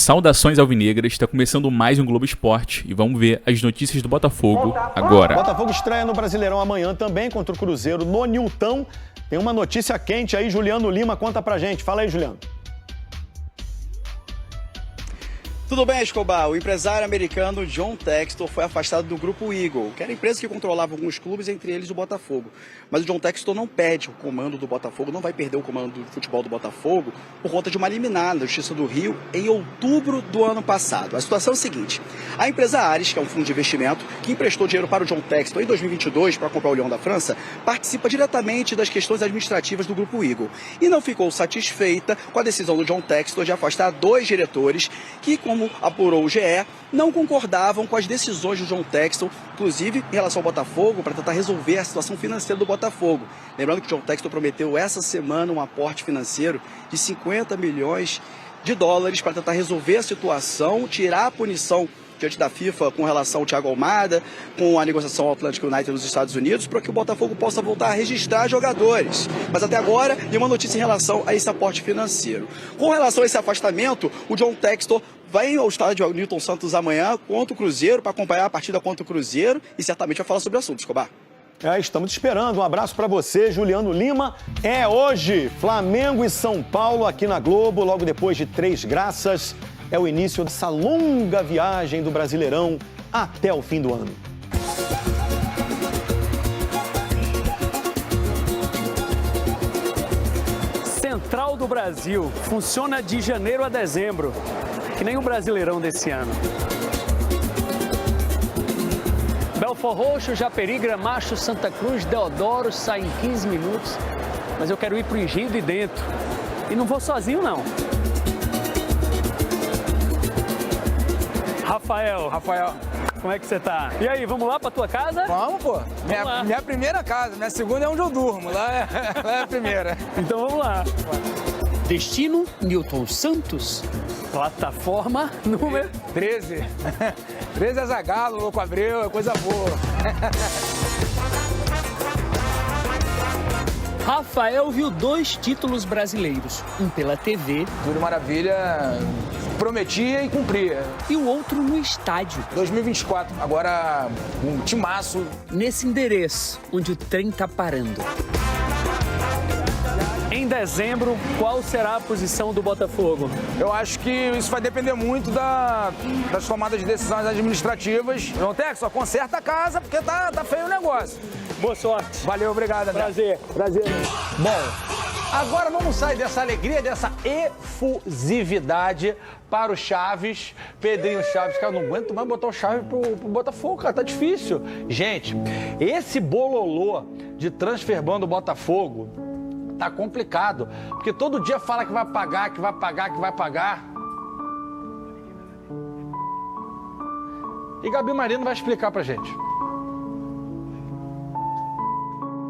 Saudações alvinegras, está começando mais um Globo Esporte e vamos ver as notícias do Botafogo agora. O Botafogo estreia no Brasileirão amanhã também contra o Cruzeiro no Nilton. Tem uma notícia quente aí, Juliano Lima conta pra gente. Fala aí, Juliano. Tudo bem, Escobar? O empresário americano John Textor foi afastado do Grupo Eagle, que era a empresa que controlava alguns clubes, entre eles o Botafogo. Mas o John Textor não perde o comando do Botafogo, não vai perder o comando do futebol do Botafogo por conta de uma liminar na Justiça do Rio em outubro do ano passado. A situação é a seguinte: a empresa Ares, que é um fundo de investimento que emprestou dinheiro para o John Textor em 2022 para comprar o Lyon da França, participa diretamente das questões administrativas do Grupo Eagle e não ficou satisfeita com a decisão do John Textor de afastar 2 diretores que, como apurou o GE, não concordavam com as decisões do John Textor, inclusive em relação ao Botafogo, para tentar resolver a situação financeira do Botafogo. Lembrando que o John Textor prometeu essa semana um aporte financeiro de 50 milhões de dólares para tentar resolver a situação, tirar a punição diante da FIFA com relação ao Thiago Almada, com a negociação ao Atlântico United nos Estados Unidos, para que o Botafogo possa voltar a registrar jogadores. Mas até agora, nenhuma notícia em relação a esse aporte financeiro. Com relação a esse afastamento, o John Textor vai ao estádio Nilton Santos amanhã contra o Cruzeiro, para acompanhar a partida contra o Cruzeiro e certamente vai falar sobre o assunto, Escobar. Estamos esperando. Um abraço para você, Juliano Lima. É hoje, Flamengo e São Paulo aqui na Globo, logo depois de Três Graças. É o início dessa longa viagem do Brasileirão até o fim do ano. Central do Brasil funciona de janeiro a dezembro, que nem o Brasileirão desse ano. Belford Roxo, Japeri, Gramacho, Santa Cruz, Deodoro sai em 15 minutos, mas eu quero ir pro Engenho de Dentro e não vou sozinho não. Rafael, como é que você tá? E aí, vamos lá pra tua casa? Vamos, pô. Minha primeira casa, minha segunda é onde eu durmo, lá é a primeira. Então vamos lá. Destino, Nilton Santos. Plataforma número 13. 13 é Zagallo, Louco Abreu, é coisa boa. Rafael viu 2 títulos brasileiros, um pela TV. Tudo maravilha, prometia e cumpria. E o outro no estádio. 2024, agora um timaço. Nesse endereço, onde o trem tá parando. Em dezembro, qual será a posição do Botafogo? Eu acho que isso vai depender muito das tomadas de decisões administrativas. João Textor, conserta a casa, porque tá feio o negócio. Boa sorte. Valeu, obrigado, André. Prazer. Bom, agora vamos sair dessa alegria, dessa efusividade para o Chaves. Pedrinho Chaves, cara, eu não aguento mais botar o Chaves pro Botafogo, cara, tá difícil. Gente, esse bololô de transfer ban do Botafogo tá complicado, porque todo dia fala que vai pagar, que vai pagar, que vai pagar. E Gabi Marino vai explicar pra gente.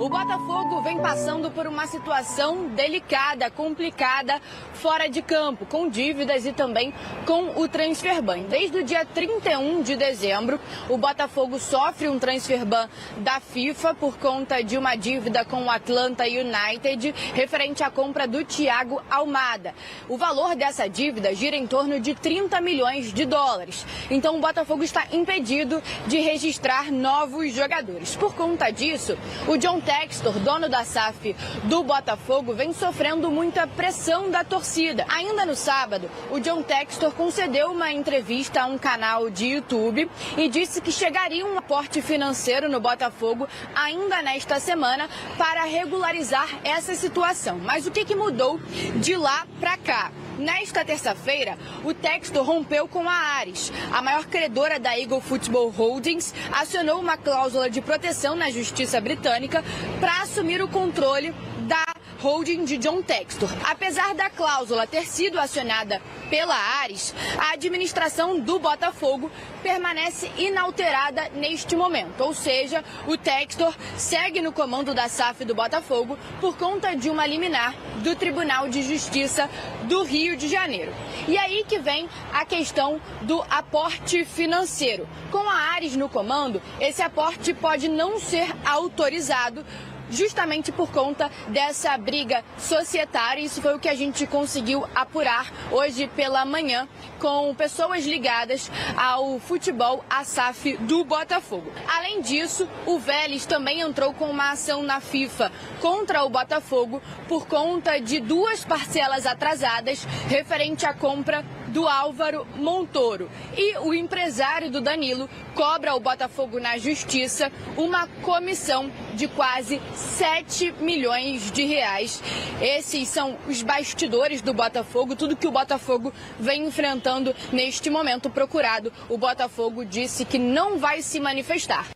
O Botafogo vem passando por uma situação delicada, complicada, fora de campo, com dívidas e também com o transfer ban. Desde o dia 31 de dezembro, o Botafogo sofre um transfer ban da FIFA por conta de uma dívida com o Atlanta United, referente à compra do Thiago Almada. O valor dessa dívida gira em torno de 30 milhões de dólares. Então o Botafogo está impedido de registrar novos jogadores. Por conta disso, o John Textor, dono da SAF do Botafogo, vem sofrendo muita pressão da torcida. Ainda no sábado, o John Textor concedeu uma entrevista a um canal de YouTube e disse que chegaria um aporte financeiro no Botafogo ainda nesta semana para regularizar essa situação. Mas o que mudou de lá para cá? Nesta terça-feira, o Textor rompeu com a Ares. A maior credora da Eagle Football Holdings acionou uma cláusula de proteção na justiça britânica para assumir o controle da holding de John Textor. Apesar da cláusula ter sido acionada pela Ares, a administração do Botafogo permanece inalterada neste momento. Ou seja, o Textor segue no comando da SAF do Botafogo por conta de uma liminar do Tribunal de Justiça do Rio de Janeiro. E aí que vem a questão do aporte financeiro. Com a Ares no comando, esse aporte pode não ser autorizado justamente por conta dessa briga societária. Isso foi o que a gente conseguiu apurar hoje pela manhã com pessoas ligadas ao futebol, à SAF do Botafogo. Além disso, o Vélez também entrou com uma ação na FIFA contra o Botafogo por conta de 2 parcelas atrasadas referente à compra do Álvaro Montoro. E o empresário do Danilo cobra ao Botafogo na justiça uma comissão de quase 7 milhões de reais. Esses são os bastidores do Botafogo, tudo que o Botafogo vem enfrentando neste momento. Procurado, o Botafogo disse que não vai se manifestar.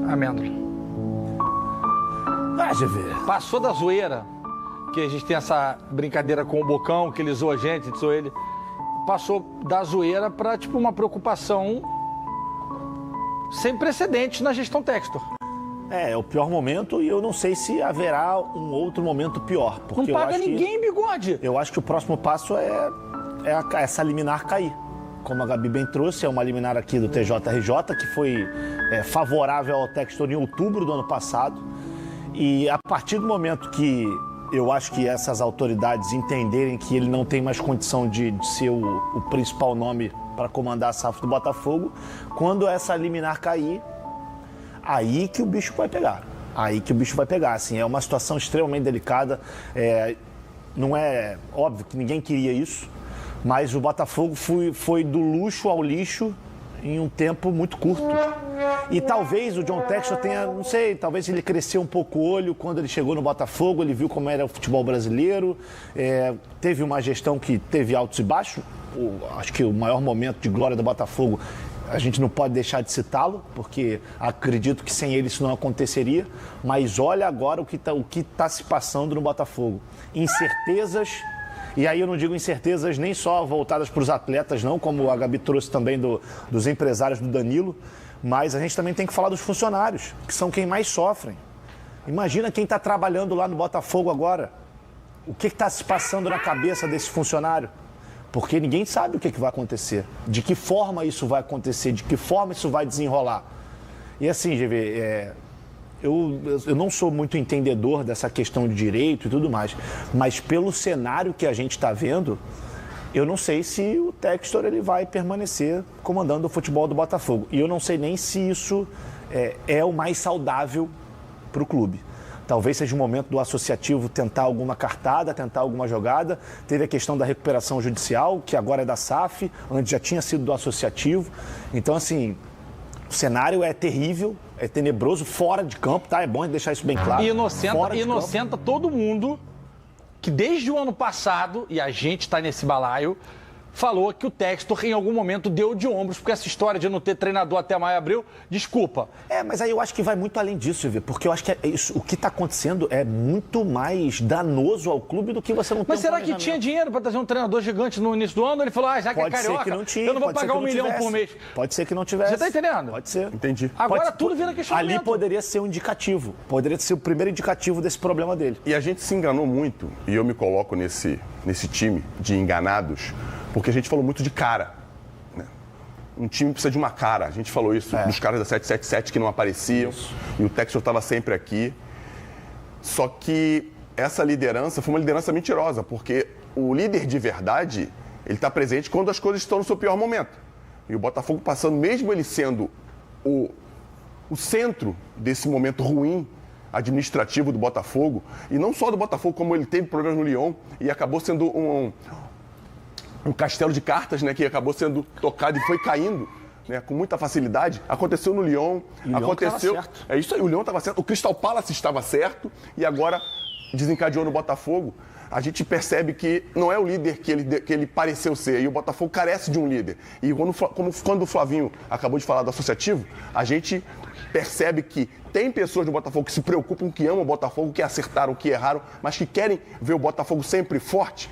Amêndoa. Vai, GV. Passou da zoeira, que a gente tem essa brincadeira com o Bocão, que ele zoa a gente zoa ele. Passou da zoeira para, tipo, uma preocupação sem precedentes na gestão Textor. É o pior momento e eu não sei se haverá um outro momento pior. Porque não paga ninguém, Bigode. Eu acho que o próximo passo é essa liminar cair. Como a Gabi bem trouxe, é uma liminar aqui do TJRJ, que foi favorável ao Textor em outubro do ano passado. E a partir do momento que eu acho que essas autoridades entenderem que ele não tem mais condição de ser o principal nome para comandar a SAF do Botafogo, quando essa liminar cair, aí que o bicho vai pegar. Aí que o bicho vai pegar. Assim, é uma situação extremamente delicada. Não é óbvio que ninguém queria isso. Mas o Botafogo foi do luxo ao lixo em um tempo muito curto. E talvez o John Textor tenha, não sei, talvez ele cresceu um pouco o olho quando ele chegou no Botafogo, ele viu como era o futebol brasileiro, teve uma gestão que teve altos e baixos. Acho que o maior momento de glória do Botafogo, a gente não pode deixar de citá-lo, porque acredito que sem ele isso não aconteceria. Mas olha agora o que tá se passando no Botafogo. Incertezas. E aí eu não digo incertezas nem só voltadas para os atletas, não, como a Gabi trouxe também dos empresários do Danilo, mas a gente também tem que falar dos funcionários, que são quem mais sofrem. Imagina quem está trabalhando lá no Botafogo agora. O que está se passando na cabeça desse funcionário? Porque ninguém sabe o que vai acontecer, de que forma isso vai acontecer, de que forma isso vai desenrolar. E assim, GV, eu não sou muito entendedor dessa questão de direito e tudo mais, mas pelo cenário que a gente está vendo, eu não sei se o Textor ele vai permanecer comandando o futebol do Botafogo. E eu não sei nem se isso é o mais saudável para o clube. Talvez seja o momento do associativo tentar alguma cartada, tentar alguma jogada. Teve a questão da recuperação judicial, que agora é da SAF, antes já tinha sido do associativo. Então, assim, o cenário é terrível, é tenebroso, fora de campo, tá? É bom deixar isso bem claro. E inocenta todo mundo que desde o ano passado, e a gente está nesse balaio, falou que o Textor em algum momento deu de ombros, porque essa história de não ter treinador até maio, abril, desculpa. Mas aí eu acho que vai muito além disso, Silvio, porque eu acho que o que está acontecendo é muito mais danoso ao clube do que você não tem. Mas será que tinha dinheiro para trazer um treinador gigante no início do ano? Ele falou, já que é carioca, que não tinha, eu não vou pagar $1 milhão por mês. Pode ser que não tivesse. Você tá entendendo? Pode ser. Entendi. Agora tudo vira questionamento. Ali poderia ser um indicativo, poderia ser o primeiro indicativo desse problema dele. E a gente se enganou muito, e eu me coloco nesse time de enganados, porque a gente falou muito de cara, né? Um time precisa de uma cara. A gente falou isso dos caras da 777 que não apareciam. Isso. E o Textor estava sempre aqui. Só que essa liderança foi uma liderança mentirosa, porque o líder de verdade, ele está presente quando as coisas estão no seu pior momento. E o Botafogo passando, mesmo ele sendo o centro desse momento ruim administrativo do Botafogo, e não só do Botafogo, como ele teve problemas no Lyon e acabou sendo um castelo de cartas, né, que acabou sendo tocado e foi caindo, né, com muita facilidade. Aconteceu no Lyon, aconteceu. É isso aí, o Lyon estava certo, o Crystal Palace estava certo e agora desencadeou no Botafogo. A gente percebe que não é o líder que ele pareceu ser, e o Botafogo carece de um líder. E quando o Flavinho acabou de falar do associativo, a gente percebe que tem pessoas do Botafogo que se preocupam, que amam o Botafogo, que acertaram, que erraram, mas que querem ver o Botafogo sempre forte.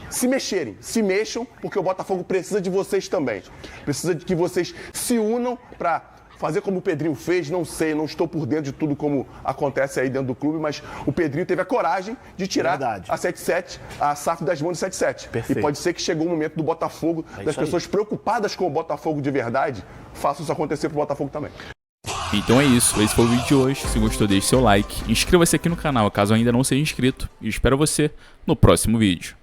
Se mexam, porque o Botafogo precisa de vocês também. Precisa de que vocês se unam para fazer como o Pedrinho fez, não sei, não estou por dentro de tudo como acontece aí dentro do clube, mas o Pedrinho teve a coragem de tirar a 7-7, a SAF das mãos de 7-7. Perfeito. E pode ser que chegou o momento do Botafogo, das pessoas preocupadas com o Botafogo de verdade, façam isso acontecer pro Botafogo também. Então é isso, esse foi o vídeo de hoje. Se gostou, deixe seu like, inscreva-se aqui no canal caso ainda não seja inscrito e espero você no próximo vídeo.